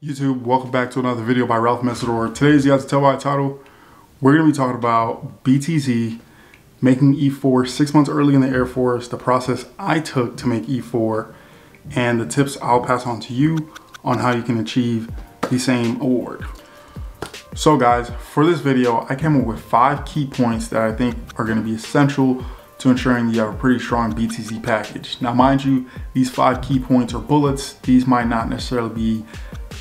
YouTube, welcome back to another video by Ralph Messador. Today, as you guys can tell by the title, we're going to be talking about BTZ, making E4 6 months early in the Air Force, the process I took to make E4, and the tips I'll pass on to you on how you can achieve the same award. So guys, for this video, I came up with 5 key points that I think are going to be essential to ensuring you have a pretty strong BTZ package. Now mind you, these 5 key points are bullets. These might not necessarily be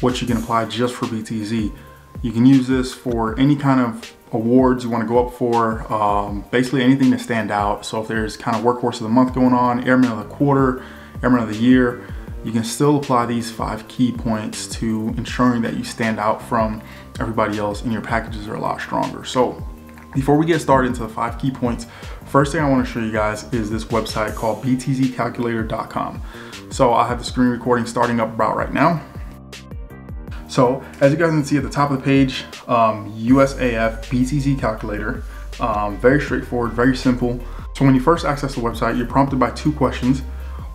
what you can apply just for BTZ. You can use this for any kind of awards you want to go up for, basically anything to stand out. So if there's kind of workhorse of the month going on, Airman of the quarter, Airman of the year, you can still apply these 5 key points to ensuring that you stand out from everybody else and your packages are a lot stronger. So before we get started into the 5 key points, first thing I want to show you guys is this website called btzcalculator.com. So I have the screen recording starting up about right now. So as you guys can see at the top of the page, USAF BTZ calculator, very straightforward, very simple. So when you first access the website, you're prompted by 2 questions.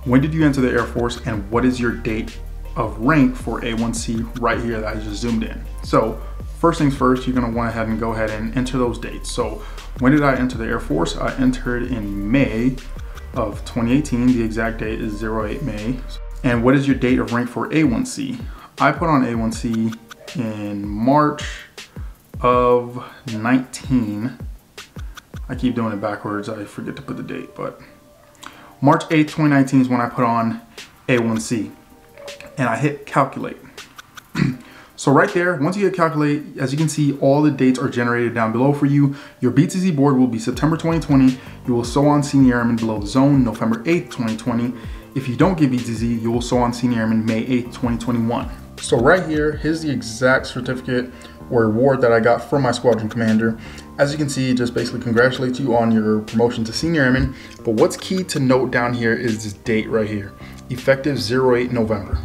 When did you enter the Air Force, and what is your date of rank for A1C right here that I just zoomed in? So first things first, you're gonna want to go ahead and enter those dates. So when did I enter the Air Force? I entered in May of 2018. The exact date is 08 May. And what is your date of rank for A1C? I put on A1C in March of 19. I keep doing it backwards. I forget to put the date, but March 8th, 2019 is when I put on A1C, and I hit calculate. So right there, once you hit calculate, as you can see, all the dates are generated down below for you. Your BTZ board will be September 2020. You will sew on Senior Airman below the zone November 8th, 2020. If you don't get BTZ, you will sew on Senior Airman May 8th, 2021. So right here, here's the exact certificate or award that I got from my squadron commander. As you can see, it just basically congratulates you on your promotion to Senior Airman. But what's key to note down here is this date right here, effective 08 November.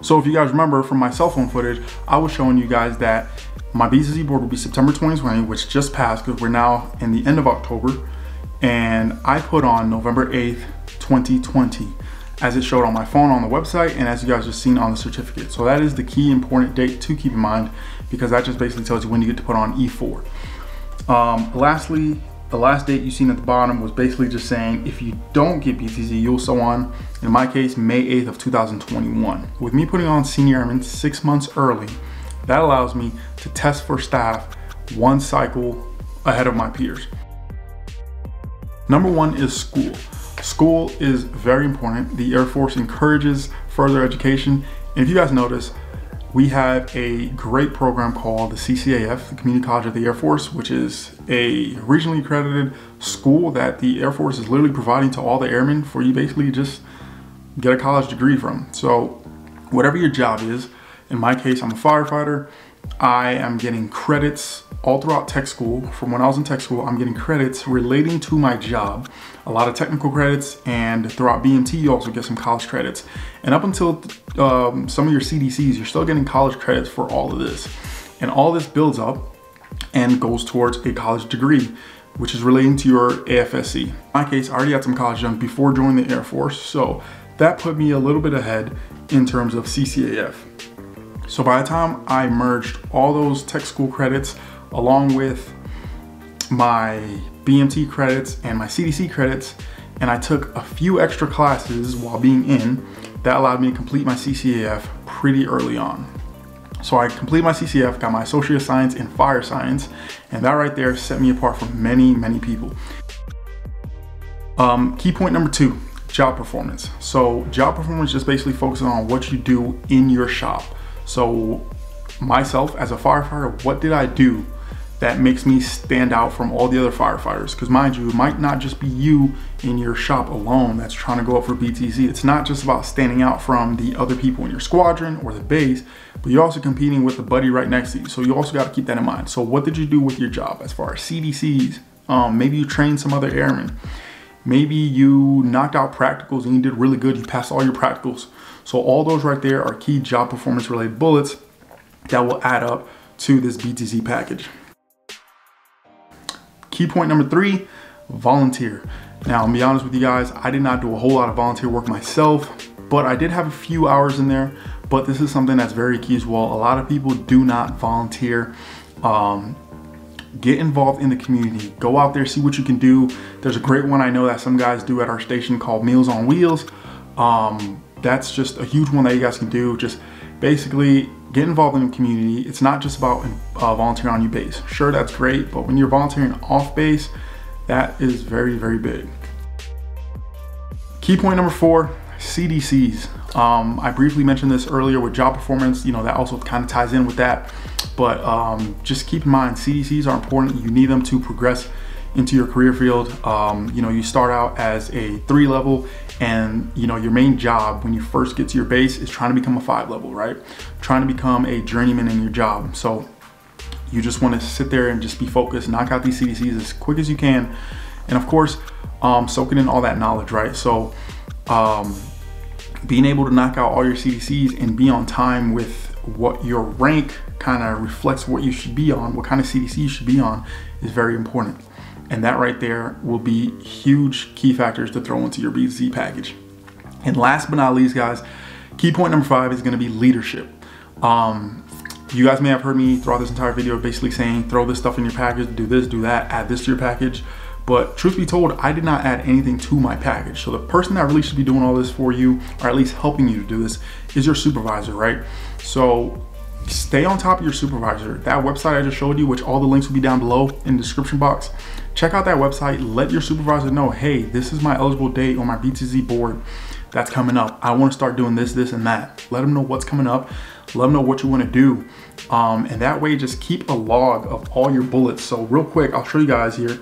So if you guys remember from my cell phone footage, I was showing you guys that my BTZ board will be September 2020, which just passed because we're now in the end of October. And I put on November 8th, 2020. As it showed on my phone on the website, and as you guys just seen on the certificate. So that is the key important date to keep in mind, because that just basically tells you when you get to put on E4. Lastly, the last date you seen at the bottom was basically just saying if you don't get BTZ, you'll sew on, in my case, May 8th of 2021. With me putting on Senior Airman 6 months early, that allows me to test for staff 1 cycle ahead of my peers. Number 1 is school. School is very important. The Air Force encourages further education. And if you guys notice, we have a great program called the CCAF, the Community College of the Air Force, which is a regionally accredited school that the Air Force is literally providing to all the airmen for you basically just get a college degree from. So whatever your job is, in my case, I'm a firefighter. I am getting credits all throughout tech school. From when I was in tech school, I'm getting credits relating to my job, a lot of technical credits, and throughout BMT, you also get some college credits. And up until some of your CDCs, you're still getting college credits for all of this. And all this builds up and goes towards a college degree, which is relating to your AFSC. In my case, I already had some college done before joining the Air Force, so that put me a little bit ahead in terms of CCAF. So by the time I merged all those tech school credits along with my BMT credits and my CDC credits, and I took a few extra classes while being in, that allowed me to complete my CCAF pretty early on. So I completed my CCAF, got my Associate of Science in Fire Science, and that right there set me apart from many, many people. Key point number 2, job performance. So job performance just basically focuses on what you do in your shop. So myself as a firefighter, what did I do that makes me stand out from all the other firefighters? Because mind you, it might not just be you in your shop alone that's trying to go up for BTZ. It's not just about standing out from the other people in your squadron or the base, but you're also competing with the buddy right next to you. So you also got to keep that in mind. So what did you do with your job as far as CDCs? Maybe you trained some other airmen. Maybe you knocked out practicals and you did really good. You passed all your practicals. So all those right there are key job performance related bullets that will add up to this BTZ package. Key point number 3, volunteer. Now, I'll be honest with you guys, I did not do a whole lot of volunteer work myself, but I did have a few hours in there but this is something that's very key as well. A lot of people do not volunteer. Get involved in the community. Go out there, see what you can do. There's a great one I know that some guys do at our station called Meals on Wheels. That's just a huge one that you guys can do. Just basically get involved in the community. It's not just about volunteering on your base. Sure, that's great, but when you're volunteering off base, that is very, very big. Key point number 4, CDCs. I briefly mentioned this earlier with job performance. You know, that also kind of ties in with that. But just keep in mind, CDCs are important. You need them to progress into your career field. You know, you start out as a 3 level, and you know, your main job when you first get to your base is trying to become a 5 level, right? Trying to become a journeyman in your job. So you just want to sit there and just be focused, knock out these CDCs as quick as you can. And of course, soaking in all that knowledge, right? So being able to knock out all your CDCs and be on time with what your rank kind of reflects what you should be on, what kind of CDC you should be on, is very important. And that right there will be huge key factors to throw into your BTC package. And last but not least, guys, key point number 5 is going to be leadership. You guys may have heard me throughout this entire video basically saying throw this stuff in your package, do this, do that, add this to your package. But truth be told, I did not add anything to my package. So the person that really should be doing all this for you, or at least helping you to do this, is your supervisor, right? So stay on top of your supervisor. That website I just showed you, which all the links will be down below in the description box. Check out that website. Let your supervisor know, hey, this is my eligible date on my BTZ board that's coming up. I want to start doing this, this, and that. Let them know what's coming up. Let them know what you want to do. And that way, just keep a log of all your bullets. So real quick, I'll show you guys here.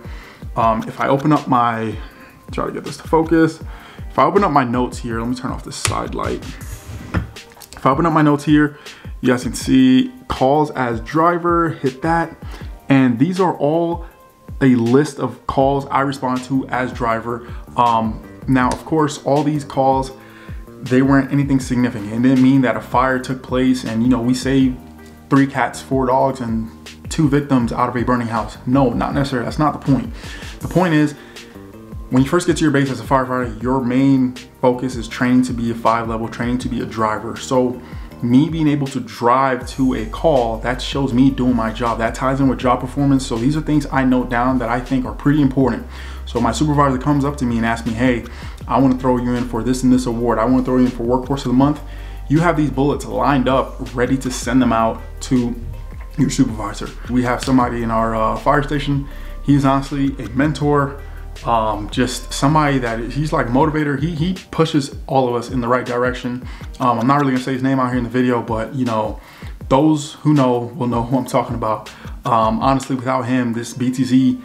If I open up my, try to get this to focus. If I open up my notes here, let me turn off this side light. If I open up my notes here, you guys can see calls as driver, hit that. And these are all a list of calls I respond to as driver. Now, of course, all these calls, they weren't anything significant. It didn't mean that a fire took place and, you know, we saved 3 cats, 4 dogs, and 2 victims out of a burning house. No, not necessarily. That's not the point. The point is, when you first get to your base as a firefighter, your main focus is training to be a 5 level, training to be a driver. So me being able to drive to a call, that shows me doing my job. That ties in with job performance. So these are things I note down that I think are pretty important. So my supervisor comes up to me and asks me, hey, I want to throw you in for this and this award. I want to throw you in for workforce of the month. You have these bullets lined up, ready to send them out to your supervisor. We have somebody in our fire station. He's honestly a mentor, just somebody that he's like a motivator. He pushes all of us in the right direction. I'm not really gonna say his name out here in the video, but you know, those who know will know who I'm talking about. Honestly, without him, this BTZ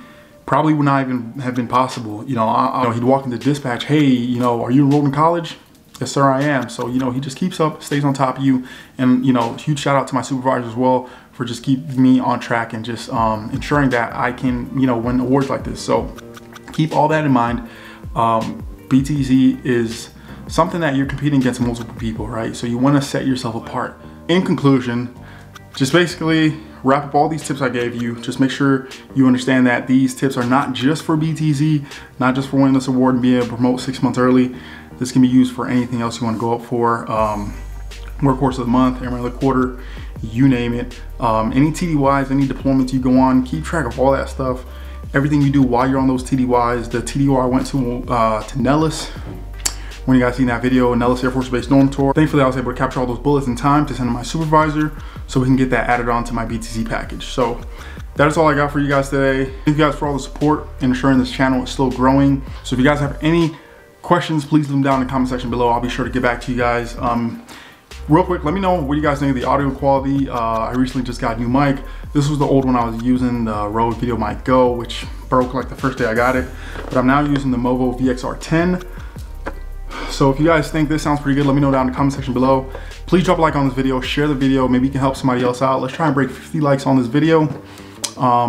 probably would not even have been possible. You know, he'd walk into dispatch, hey, you know, are you enrolled in college? Yes, sir, I am. So, you know, he just keeps up, stays on top of you. And, you know, huge shout out to my supervisor as well for just keeping me on track and just ensuring that I can, you know, win awards like this. So keep all that in mind. BTZ is something that you're competing against multiple people, right? So you want to set yourself apart. In conclusion, just basically wrap up all these tips I gave you. Just make sure you understand that these tips are not just for BTZ, not just for winning this award and being able to promote 6 months early. This can be used for anything else you want to go up for. Workhorse of the month, Airman of the quarter, you name it. Any TDYs, any deployments you go on, keep track of all that stuff. Everything you do while you're on those TDYs. The TDY I went to Nellis, when you guys seen that video, Nellis Air Force Base Dorm Tour. Thankfully, I was able to capture all those bullets in time to send to my supervisor so we can get that added on to my BTZ package. So that is all I got for you guys today. Thank you guys for all the support and ensuring this channel is still growing. So if you guys have any questions, please leave them down in the comment section below. I'll be sure to get back to you guys. Real quick, let me know what you guys think of the audio quality. I recently just got a new mic. This was the old one I was using, the Rode Video Mic Go, which broke like the first day I got it. But I'm now using the Movo VXR10. So if you guys think this sounds pretty good, let me know down in the comment section below. Please drop a like on this video, share the video, maybe you can help somebody else out. Let's try and break 50 likes on this video.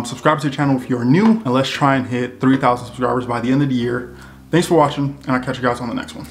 Subscribe to the channel if you're new, and let's try and hit 3,000 subscribers by the end of the year. Thanks for watching, and I'll catch you guys on the next one.